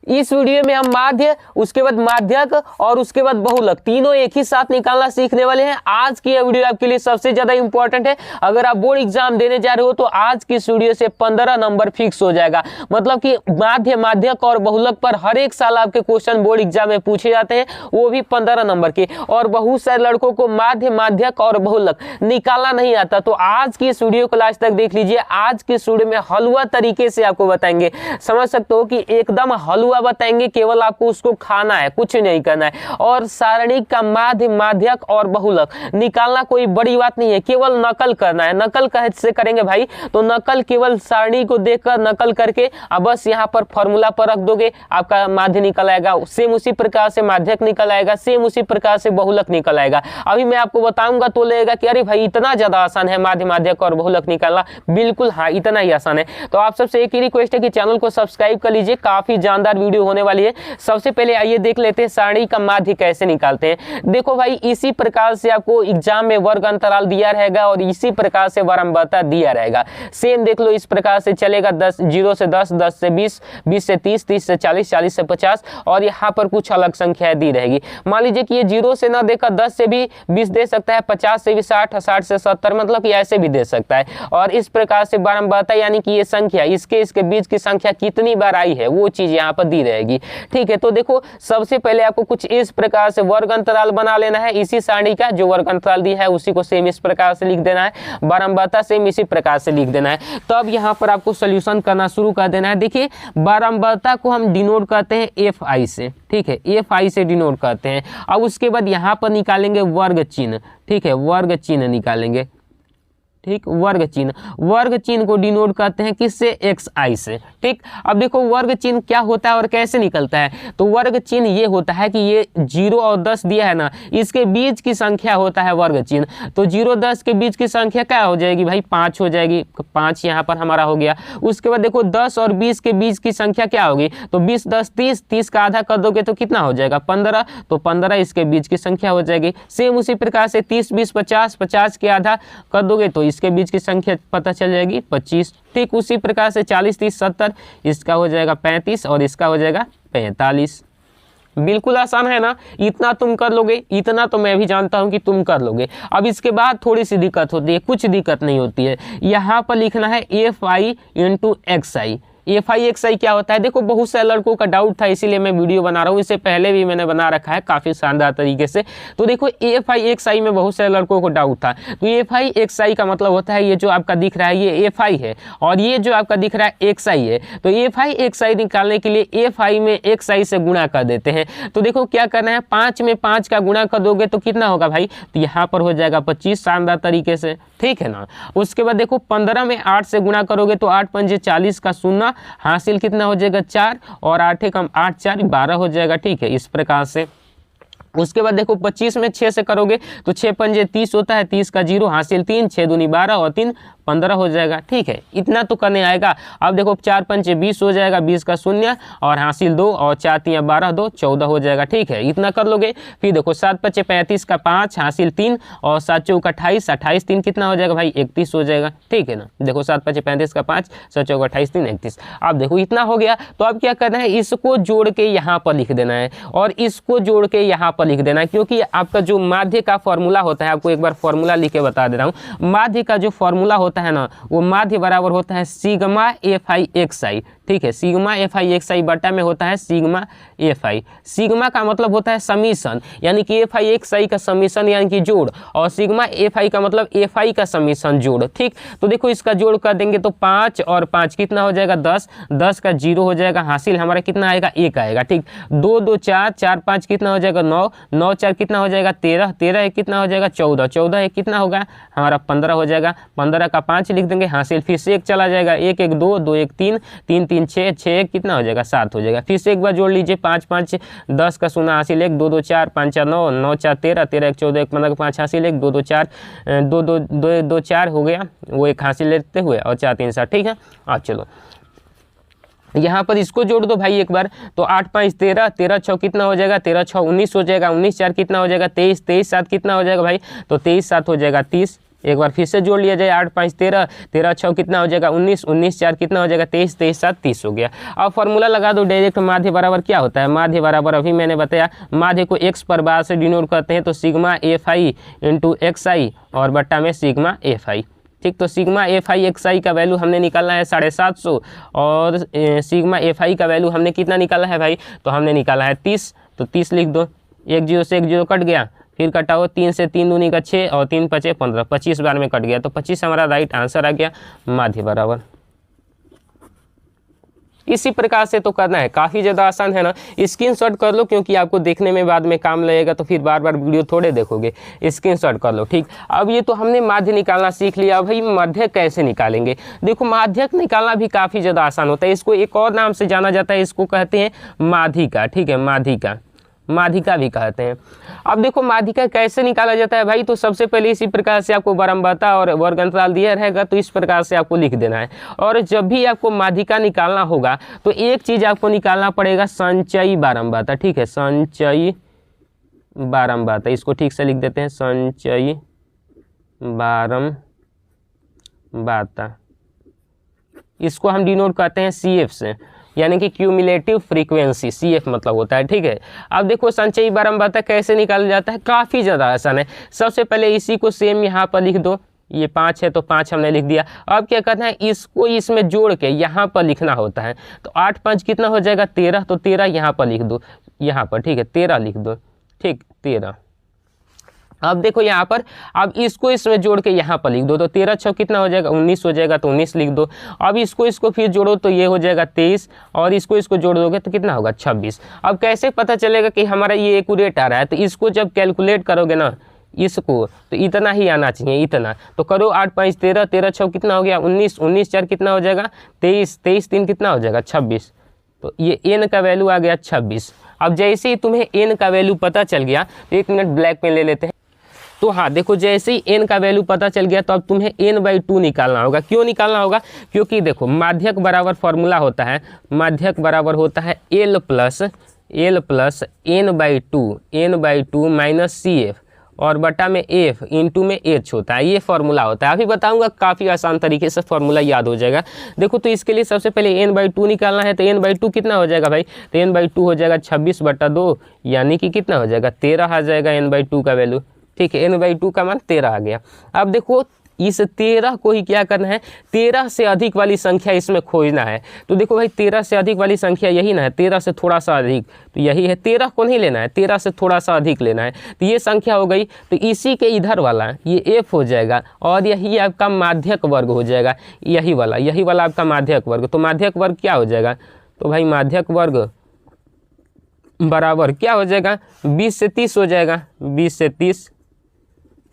इस वीडियो में हम माध्य, उसके बाद माध्यक और उसके बाद बहुलक तीनों एक ही साथ निकालना सीखने वाले हैं। आज की यह वीडियो आपके लिए सबसे ज्यादा इंपॉर्टेंट है। अगर आप बोर्ड एग्जाम देने जा रहे हो तो आज की इस वीडियो से 15 नंबर फिक्स हो जाएगा। मतलब कि माध्य, माध्यक और बहुलक पर हर एक साल आपके क्वेश्चन बोर्ड एग्जाम में पूछे जाते हैं, वो भी 15 नंबर के। और बहुत सारे लड़कों को माध्य, माध्यक और बहुलक निकालना नहीं आता, तो आज की इस वीडियो को लास्ट तक देख लीजिए। आज की इस वीडियो में हलवा तरीके से आपको बताएंगे, समझ सकते हो कि एकदम हलवा बताएंगे, केवल आपको उसको खाना है, कुछ नहीं करना है। और सारणी का माध्य, माध्यक और बहुलक निकालना कोई बड़ी बात नहीं है, केवल नकल करना है। नकल कैसे करेंगे भाई? तो नकल केवल सारणी को देखकर नकल करके अब बस यहाँ पर फॉर्मूला पर रख दोगे, आपका माध्य निकल आएगा। सेम उसी प्रकार से माध्यक निकल आएगा, सेम उसी प्रकार से बहुलक निकल आएगा। अभी मैं आपको बताऊंगा तो लगेगा कि अरे भाई इतना ज्यादा आसान है माध्य, माध्यक और बहुलक निकालना। बिल्कुल हाँ, इतना ही आसान है। तो आप सबसे एक ही रिक्वेस्ट है कि चैनल को सब्सक्राइब कर लीजिए, काफी जानदार वीडियो होने वाली है। सबसे पहले आइए देख लेते हैं सारणी का माध्य कैसे निकालते हैं। देखो भाई, इसी प्रकार से आपको एग्जाम में वर्ग अंतराल दिया रहेगा और इसी प्रकार से वारंवारता दिया रहेगा। सेम देख लो, इस प्रकार से चलेगा 0 से 10, 10 से 20, 20 से 30, 30 से 40, 40 से 50 और यहाँ पर कुछ अलग संख्याएं दी रहेगी। मान लीजिए कि ये 0 से ना देकर 10 से भी 20 दे सकता है, 50 से भी 60, 60 से 70, मतलब कि ऐसे भी दे सकता है। और इस प्रकार से वारंवारता यानी कि ये संख्या इसके बीच की संख्या कितनी बार आई है वो चीज यहाँ पर दी रहेगी। ठीक है, तो देखो सबसे पहले आपको कुछ इस प्रकार से वर्ग अंतराल बना लेना है। इसी सारणी का जो वर्ग अंतराल दिया है उसी को सेम इस प्रकार से लिख देना है, वारंवारता सेम इसी प्रकार से लिख देना है। तो अब यहाँ पर आपको सोल्यूशन करना शुरू कर देना है। देखिए, वारंवारता को हम डिनोट करते हैं एफ आई से, ठीक है, एफ आई से डिनोट करते हैं। अब उसके बाद यहाँ पर निकालेंगे वर्ग चिन्ह, ठीक है, वर्ग चिन्ह निकालेंगे, ठीक, वर्ग चिन्ह को डिनोट करते हैं किससे? एक्स आई से। ठीक, अब देखो वर्ग चिन्ह क्या होता है और कैसे निकलता है। तो वर्ग चिन्ह ये होता है कि ये 0 और 10 दिया है ना, इसके बीच की संख्या होता है वर्ग चिन्ह। तो 0 10 के बीच की संख्या क्या हो जाएगी भाई? 5 हो जाएगी। 5 यहाँ पर हमारा हो गया। उसके बाद देखो 10 और 20 के बीच की संख्या क्या होगी? तो 20 10 30, 30 का आधा कर दोगे तो कितना हो जाएगा? 15। तो 15 इसके बीच की संख्या हो जाएगी। सेम उसी प्रकार से 30 20 50, 50 के आधा कर दोगे तो इसके बीच की संख्या पता चल जाएगी 25। ठीक, उसी प्रकार से 40 30 70, इसका हो जाएगा 35 और इसका हो जाएगा 45। बिल्कुल आसान है ना? इतना तुम कर लोगे, इतना तो मैं भी जानता हूं कि तुम कर लोगे। अब इसके बाद थोड़ी सी दिक्कत होती है, कुछ दिक्कत नहीं होती है। यहाँ पर लिखना है F I into X I. F I X I क्या होता है? देखो बहुत सारे लड़कों का डाउट था, इसीलिए मैं वीडियो बना रहा हूँ। इससे पहले भी मैंने बना रखा है काफी शानदार तरीके से। तो देखो एफ आई एक्स आई में बहुत सारे लड़कों को डाउट था। तो एफ आई एक्स आई का मतलब होता है ये जो आपका दिख रहा है ये एफ आई है और ये जो आपका दिख रहा है एक्स आई है। तो एफ आई एक्स आई निकालने के लिए एफ आई में एक्स आई से गुणा कर देते हैं। तो देखो क्या करना है, 5 में 5 का गुणा कर दोगे तो कितना होगा भाई? तो यहाँ पर हो जाएगा 25, शानदार तरीके से। ठीक है ना? उसके बाद देखो 15 में 8 से गुणा करोगे तो 8 पंजे 40 का शून्य, हासिल कितना हो जाएगा? 4 और 8 कम 8 4 12 हो जाएगा। ठीक है, इस प्रकार से। उसके बाद देखो 25 में 6 से करोगे तो 6 पंजे 30 होता है, 30 का 0, हासिल 3, 6 दूनी 12 और 3 15 हो जाएगा। ठीक है, इतना तो करने आएगा। अब देखो 4 पंचे 20 हो जाएगा, 20 का शून्य और हासिल 2 और 4 3 12 2 14 हो जाएगा। ठीक है, इतना कर लोगे। फिर देखो 7 पंचे 35 का 5, हासिल 3 और 7 चौक 28, 28 3 कितना हो जाएगा भाई? 31 हो जाएगा। ठीक है ना? देखो 7 पंचे 35 का 5, 7 चौक 28 3 31। अब देखो इतना हो गया। तो अब क्या करना है, इसको जोड़ के यहाँ पर लिख देना है और इसको जोड़ के यहाँ पर लिख देना है, क्योंकि आपका जो माध्य का फॉर्मूला होता है, आपको एक बार फॉर्मूला लिख के बता दे रहा हूँ। माध्य का जो फॉर्मूला होता है ना, वो माध्य बराबर होता है सिग्मा एफ आई एक्स आई। ठीक है, सिग्मा एफ आई एक्स आई बटा में होता है सिग्मा एफ आई। सिग्मा का मतलब होता है समीशन, यानी कि एफ आई एक्स आई का समीशन यानी कि जोड़, और सिग्मा एफ आई का मतलब एफ आई का समीशन जोड़। ठीक, तो देखो इसका जोड़ कर देंगे तो 5 और 5 कितना हो जाएगा? 10, 10 का 0 हो जाएगा, हासिल हमारा कितना आएगा? 1 आएगा। ठीक, 2 2 4, 4 5 कितना हो जाएगा? 9, 9 4 कितना हो जाएगा? 13, 13 1 कितना हो जाएगा? 14, 14 1 कितना होगा हमारा? 15 हो जाएगा। 15 का 5 लिख देंगे, हासिल फिर से 1 चला जाएगा, 1 1 2, 2 1 3, 3 3 6, 6 1 कितना हो जाएगा? 7 हो जाएगा। फिर से एक बार जोड़ लीजिए, 5 5 10 का शून्य, हासिल 1, 2 2 4 5 4 9, 9 4 13, 13 1 14, 1 15 का 5 हासिल 1, 2 2 4 2 2 2 2 4 हो गया, वो 1 हासिल लेते हुए और 4 3 7। ठीक है, अब चलो यहाँ पर इसको जोड़ दो भाई एक बार। तो 8 5 13, 13 6 कितना हो जाएगा? 13 6 19 हो जाएगा, 19 4 कितना हो जाएगा? 23, 23 7 कितना हो जाएगा भाई? तो 23 7 हो जाएगा 30। एक बार फिर से जोड़ लिया जाए, 8 5 13, 13 6 कितना हो जाएगा 19, 19 4 कितना हो जाएगा 23, 23 7 30 हो गया। अब फॉर्मूला लगा दो डायरेक्ट। माध्य बराबर क्या होता है, माध्य बराबर अभी मैंने बताया, माध्य को x पर बार से डिनोट करते हैं, तो sigma F I into X I और बट्टा में सिग्मा एफ आई। ठीक, तो sigma F I X I का वैल्यू हमने निकालना है 750 और सिग्मा एफ आई का वैल्यू हमने कितना निकाला है भाई, तो हमने निकाला है 30, तो 30 लिख दो। 1 0 से 1 0 कट गया, फिर कटाओ 3 से 3 दूनी का 6 और 3 5 15, 25 बार में कट गया, तो 25 हमारा राइट आंसर आ गया, माध्य बराबर। इसी प्रकार से तो करना है, काफ़ी ज़्यादा आसान है ना। स्क्रीनशॉट कर लो क्योंकि आपको देखने में बाद में काम लगेगा, तो फिर बार बार वीडियो थोड़े देखोगे, स्क्रीनशॉट कर लो। ठीक, अब ये तो हमने माध्य निकालना सीख लिया। भाई माध्यक कैसे निकालेंगे, देखो माध्यक निकालना भी काफ़ी ज़्यादा आसान होता है। इसको एक और नाम से जाना जाता है, इसको कहते हैं माध्यिका। ठीक है, माध्यिका, माध्यिका भी कहते हैं। अब देखो माध्यिका कैसे निकाला जाता है भाई, तो सबसे पहले इसी प्रकार से आपको बारंबारता और वर्ग अंतराल दिया रहेगा, तो इस प्रकार से आपको लिख देना है। और जब भी आपको माध्यिका निकालना होगा तो एक चीज़ आपको निकालना पड़ेगा, संचयी बारंबारता। ठीक है, संचयी बारंबारता, इसको ठीक से लिख देते हैं, संचयी बारंबारता। इसको हम डिनोट करते हैं CF से, यानी कि क्यूमुलेटिव फ्रीक्वेंसी, CF मतलब होता है। ठीक है, अब देखो संचयी बारंबारता कैसे निकाला जाता है, काफ़ी ज़्यादा आसान है। सबसे पहले इसी को सेम यहाँ पर लिख दो, ये 5 है तो 5 हमने लिख दिया। अब क्या करना है, इसको इसमें जोड़ के यहाँ पर लिखना होता है, तो 8 5 कितना हो जाएगा 13, तो 13 यहाँ पर लिख दो, यहाँ पर। ठीक है, 13 लिख दो। ठीक, 13। अब देखो यहाँ पर, अब इसको इसमें जोड़ के यहाँ पर लिख दो, तो 13 6 कितना हो जाएगा 19 हो जाएगा, तो 19 लिख दो। अब इसको फिर जोड़ो तो ये हो जाएगा 23, और इसको जोड़ दोगे तो कितना होगा 26। अब कैसे पता चलेगा कि हमारा ये एक्यूरेट आ रहा है, तो इसको जब कैलकुलेट करोगे ना इसको, तो इतना ही आना चाहिए, इतना। तो करो 8 5 13, 13 6 कितना हो गया 19, 19 4 कितना हो जाएगा 23, 23 3 कितना हो जाएगा 26। तो ये n का वैल्यू आ गया 26। अब जैसे ही तुम्हें n का वैल्यू पता चल गया, तो 1 मिनट ब्लैक पेन ले लेते हैं। तो हाँ देखो, जैसे ही n का वैल्यू पता चल गया, तो अब तुम्हें n/2 निकालना होगा। क्यों निकालना होगा, क्योंकि देखो माध्यक बराबर फॉर्मूला होता है, माध्यक बराबर होता है L plus n/2 minus CF और बटा में F इंटू में H होता है, ये फॉर्मूला होता है। अभी बताऊंगा, काफ़ी आसान तरीके से फॉर्मूला याद हो जाएगा। देखो, तो इसके लिए सबसे पहले n/2 निकालना है, तो n/2 कितना हो जाएगा भाई, तो n/2 हो जाएगा 26/2, यानी कि कितना हो जाएगा 13 आ जाएगा n/2 का वैल्यू। ठीक है, n/2 का मान 13 आ गया। अब देखो इस 13 को ही क्या करना है, 13 से अधिक वाली संख्या इसमें खोजना है। तो देखो भाई 13 से अधिक वाली संख्या यही ना है, 13 से थोड़ा सा अधिक, तो यही है। 13 को नहीं लेना है, 13 से थोड़ा सा अधिक लेना है, तो ये संख्या हो गई। तो इसी के इधर वाला ये F हो जाएगा, और यही आपका माध्यक वर्ग हो जाएगा, यही वाला आपका माध्यक वर्ग। तो माध्यक वर्ग क्या हो जाएगा, तो भाई माध्यक वर्ग बराबर क्या हो जाएगा 20 से 30 हो जाएगा, 20 से 30।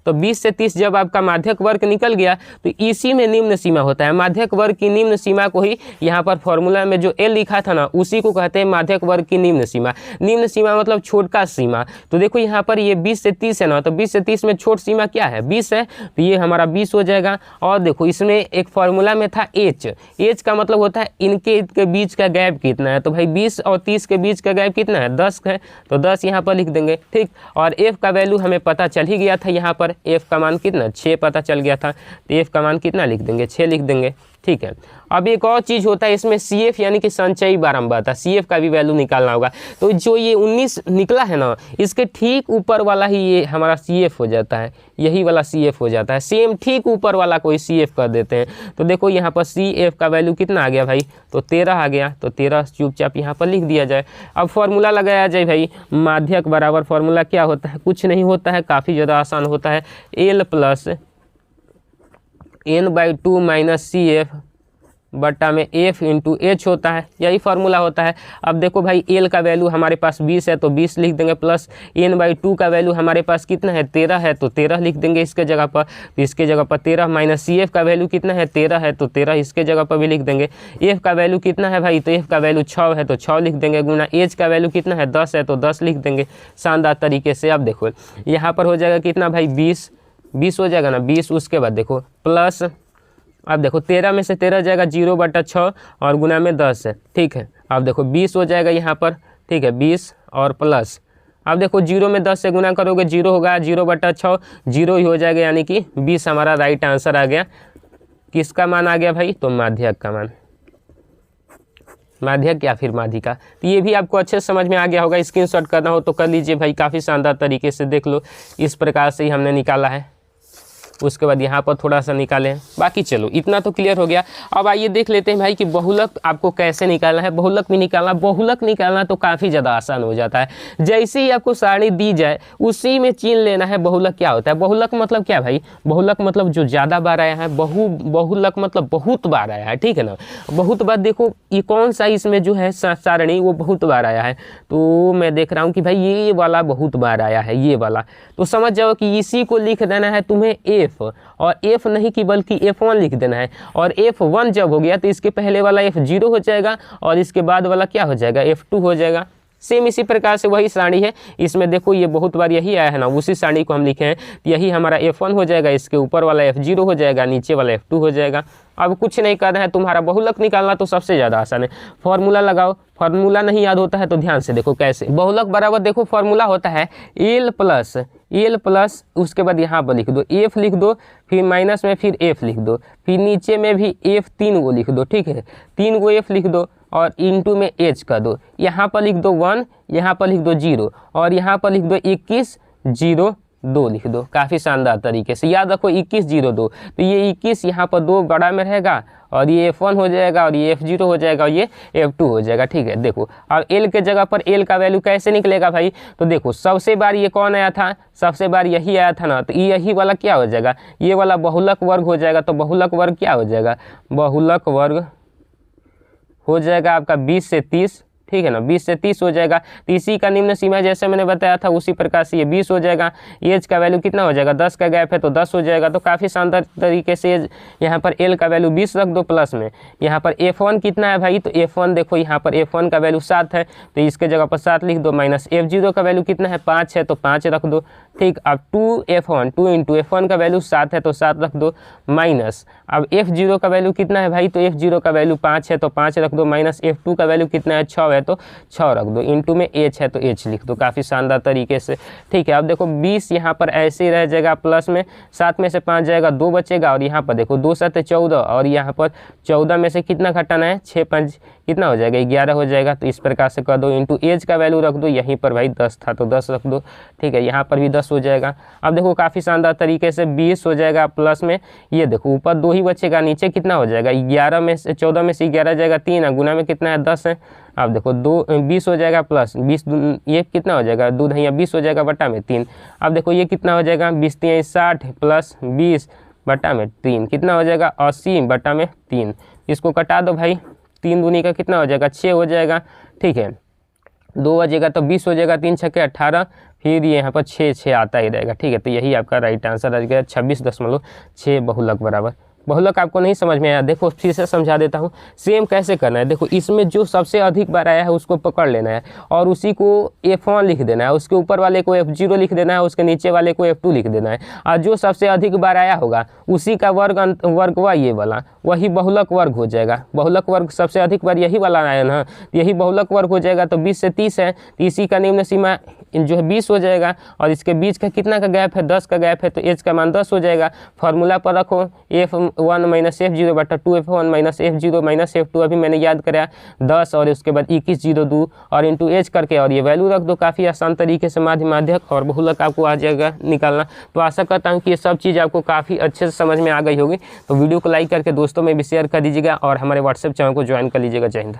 तो 20 से 30 जब आपका माध्यक वर्ग निकल गया, तो इसी में निम्न सीमा होता है। माध्यक वर्ग की निम्न सीमा को ही यहाँ पर फॉर्मूला में जो L लिखा था ना, उसी को कहते हैं माध्यक वर्ग की निम्न सीमा। निम्न सीमा मतलब छोटा सीमा। तो देखो यहाँ पर ये 20 से 30 है ना, तो 20 से 30 में छोट सीमा क्या है 20 है, तो ये हमारा 20 हो जाएगा। और देखो इसमें एक फॉर्मूला में था H का मतलब होता है इनके के बीच का गैप कितना है। तो भाई 20 और 30 के बीच का गैप कितना है 10 है, तो 10 यहाँ पर लिख देंगे। ठीक, और F का वैल्यू हमें पता चल ही गया था, यहाँ पर F का मान कितना 6 पता चल गया था, तो F का मान कितना लिख देंगे 6 लिख देंगे। ठीक है, अब एक और चीज़ होता है इसमें CF यानी कि संचयी बारंबारता, CF का भी वैल्यू निकालना होगा। तो जो ये 19 निकला है ना, इसके ठीक ऊपर वाला ही ये हमारा CF हो जाता है, यही वाला CF हो जाता है। सेम ठीक ऊपर वाला कोई CF कर देते हैं। तो देखो यहाँ पर CF का वैल्यू कितना आ गया भाई, तो 13 आ गया, तो 13 चुपचाप यहाँ पर लिख दिया जाए। अब फॉर्मूला लगाया जाए भाई, माध्यक बराबर फॉर्मूला क्या होता है, कुछ नहीं होता है, काफ़ी ज़्यादा आसान होता है, L plus n/2 minus CF बट्टा में F इंटू H होता है, यही फार्मूला होता है। अब देखो भाई L का वैल्यू हमारे पास 20 है, तो 20 लिख देंगे, प्लस n/2 का वैल्यू हमारे पास कितना है 13 है, तो 13 लिख देंगे इसके जगह पर। तो इसके जगह पर 13 माइनस CF का वैल्यू कितना है 13 है, तो 13 इसके जगह पर भी लिख देंगे। F का वैल्यू कितना है भाई, तो F का वैल्यू 6 है, तो 6 लिख देंगे, गुना H का वैल्यू कितना है 10 है, तो 10 लिख देंगे शानदार तरीके से। अब देखो यहाँ पर हो जाएगा कितना भाई 20 हो जाएगा ना 20, उसके बाद देखो प्लस, अब देखो 13 में से 13 जाएगा 0/6 और गुना में 10 है। ठीक है, अब देखो 20 हो जाएगा यहाँ पर, ठीक है 20 और प्लस, अब देखो 0 में 10 से गुना करोगे 0 होगा, 0/6 0 ही हो जाएगा, यानी कि 20 हमारा राइट आंसर आ गया। किसका मान आ गया भाई? तो माध्यक का मान, माध्यक या फिर माध्यिका। तो ये भी आपको अच्छे से समझ में आ गया होगा। स्क्रीनशॉट करना हो तो कर लीजिए भाई, काफ़ी शानदार तरीके से देख लो। इस प्रकार से ही हमने निकाला है। उसके बाद यहाँ पर थोड़ा सा निकालें, बाकी चलो इतना तो क्लियर हो गया। अब आइए देख लेते हैं भाई कि बहुलक आपको कैसे निकालना है। बहुलक भी निकालना, बहुलक निकालना तो काफ़ी ज़्यादा आसान हो जाता है। जैसे ही आपको सारणी दी जाए उसी में चीन लेना है बहुलक क्या होता है। बहुलक मतलब क्या भाई? बहुलक मतलब जो ज़्यादा बार आया है, बहुलक मतलब बहुत बार आया है, ठीक है ना। बहुत बार देखो ये कौन सा इसमें जो है सारणी वो बहुत बार आया है, तो मैं देख रहा हूँ कि भाई ये वाला बहुत बार आया है, ये वाला। तो समझ जाओ कि इसी को लिख देना है तुम्हें एफ, और एफ नहीं कि बल्कि F1 लिख देना है। और F1 जब हो गया तो इसके पहले वाला F0 हो जाएगा और इसके बाद वाला क्या हो जाएगा? F2 हो जाएगा। सेम इसी प्रकार से वही सारणी है। इसमें देखो ये बहुत बार यही आया है ना, उसी सारणी को हम लिखे हैं। यही हमारा F1 हो जाएगा, इसके ऊपर वाला F0 हो जाएगा, नीचे वाला F2 हो जाएगा। अब कुछ नहीं करना है, तुम्हारा बहुलक निकालना तो सबसे ज़्यादा आसान है। फॉर्मूला लगाओ। फॉर्मूला नहीं याद होता है तो ध्यान से देखो कैसे। बहुलक बराबर देखो फॉर्मूला होता है एल प्लस उसके बाद यहाँ पर लिख दो एफ लिख दो, फिर माइनस में फिर एफ लिख दो, फिर नीचे में भी एफ 3 गो लिख दो, ठीक है। 3 गो एफ लिख दो और इंटू में एच कर दो। यहाँ पर लिख दो 1, यहाँ पर लिख दो 0 और यहाँ पर लिख दो 21 0 2 लिख दो। काफ़ी शानदार तरीके से याद रखो 21 0 2। तो ये 21 यहाँ पर 2 बड़ा में रहेगा और ये F1 हो जाएगा और ये F0 हो जाएगा और ये F2 हो जाएगा, ठीक है। देखो अब L के जगह पर L का वैल्यू कैसे निकलेगा भाई? तो देखो सबसे बार ये कौन आया था? सबसे बार यही आया था ना, तो यही वाला क्या हो जाएगा? ये वाला बहुलक वर्ग हो जाएगा। तो बहुलक वर्ग क्या हो जाएगा? बहुलक वर्ग हो जाएगा आपका 20 से 30, ठीक है ना। 20 से 30 हो जाएगा। तो इसी का निम्न सीमा जैसे मैंने बताया था उसी प्रकार से ये 20 हो जाएगा। एज का वैल्यू कितना हो जाएगा? 10 का गैप है तो 10 हो जाएगा। तो काफ़ी शानदार तरीके से यहाँ पर एल का वैल्यू 20 रख दो प्लस में। यहाँ पर F1 कितना है भाई? तो F1 देखो यहाँ पर F1 का वैल्यू 7 है तो इसके जगह पर 7 लिख दो। माइनस F0 का वैल्यू कितना है? 5 है तो 5 रख दो, ठीक। अब 2F1 2 इंटू F1 का वैल्यू 7 है तो 7 रख दो, माइनस अब F0 का वैल्यू कितना है भाई? तो F0 का वैल्यू 5 है तो 5 रख दो, माइनस F2 का वैल्यू कितना है? 6 है तो 6 रख दो, इंटू में H है तो H लिख दो। काफ़ी शानदार तरीके से, ठीक है। अब देखो 20 यहाँ पर ऐसे ही रह जाएगा, प्लस में 7 में से 5 जाएगा, 2 बचेगा और यहाँ पर देखो 2 7 14 और यहाँ पर 14 में से कितना घटाना है? 6 5 कितना हो जाएगा? 11 हो जाएगा। तो इस प्रकार से कर दो, इंटू एज का वैल्यू रख दो। यहीं पर भाई 10 था तो 10 रख दो, ठीक है। यहाँ पर भी 10 हो जाएगा। अब देखो काफ़ी शानदार तरीके से 20 हो जाएगा प्लस में, ये देखो ऊपर 2 ही बचेगा, नीचे कितना हो जाएगा? 11 में से 14 में से 11 जाएगा 3 है, गुना में कितना है? 10 है। अब देखो 20 हो जाएगा प्लस 20, ये कितना हो जाएगा? 2 दहिया 20 हो जाएगा बटा में 3। अब देखो ये कितना हो जाएगा? 20 3 60 प्लस 20 बटा में 3 कितना हो जाएगा? 80 बटा में 3। इसको कटा दो भाई, 3 दूनी का कितना हो जाएगा? 6 हो जाएगा, ठीक है। 2 बजेगा तो 20 हो जाएगा, 3 छक्के 18, फिर ये यहाँ पर 6 आता ही रहेगा, ठीक है। तो यही आपका राइट आंसर आ गया 26.6 बहुलक बराबर। बहुलक आपको नहीं समझ में आया, देखो फिर से समझा देता हूँ। सेम कैसे करना है, देखो इसमें जो सबसे अधिक बार आया है उसको पकड़ लेना है और उसी को F1 लिख देना है, उसके ऊपर वाले को F0 लिख देना है, उसके नीचे वाले को F2 लिख देना है। और जो सबसे अधिक बार आया होगा उसी का वर्ग हुआ ये वाला, वही बहुलक वर्ग हो जाएगा। बहुलक वर्ग सबसे अधिक बार यही वाला आया ना, यही बहुलक वर्ग हो जाएगा। तो 20 से 30 है तो इसी का निम्न सीमा जो है 20 हो जाएगा और इसके बीच का कितना का गैप है? 10 का गैप है तो एच का मान 10 हो जाएगा। फार्मूला पर रखो F1 माइनस F0 बटा 2F1 minus F0 minus F2, अभी मैंने याद कराया 10 और उसके बाद 21 0 2 और इंटू एच करके और ये वैल्यू रख दो। काफ़ी आसान तरीके से माध्यक और बहुलक आपको आ जाएगा निकालना। तो आशा करता हूँ कि ये सब चीज़ आपको काफ़ी अच्छे से समझ में आ गई होगी। तो वीडियो को लाइक करके दोस्तों में भी शेयर कर दीजिएगा और हमारे व्हाट्सएप चैनल को ज्वाइन कर लीजिएगा। जय हिंद।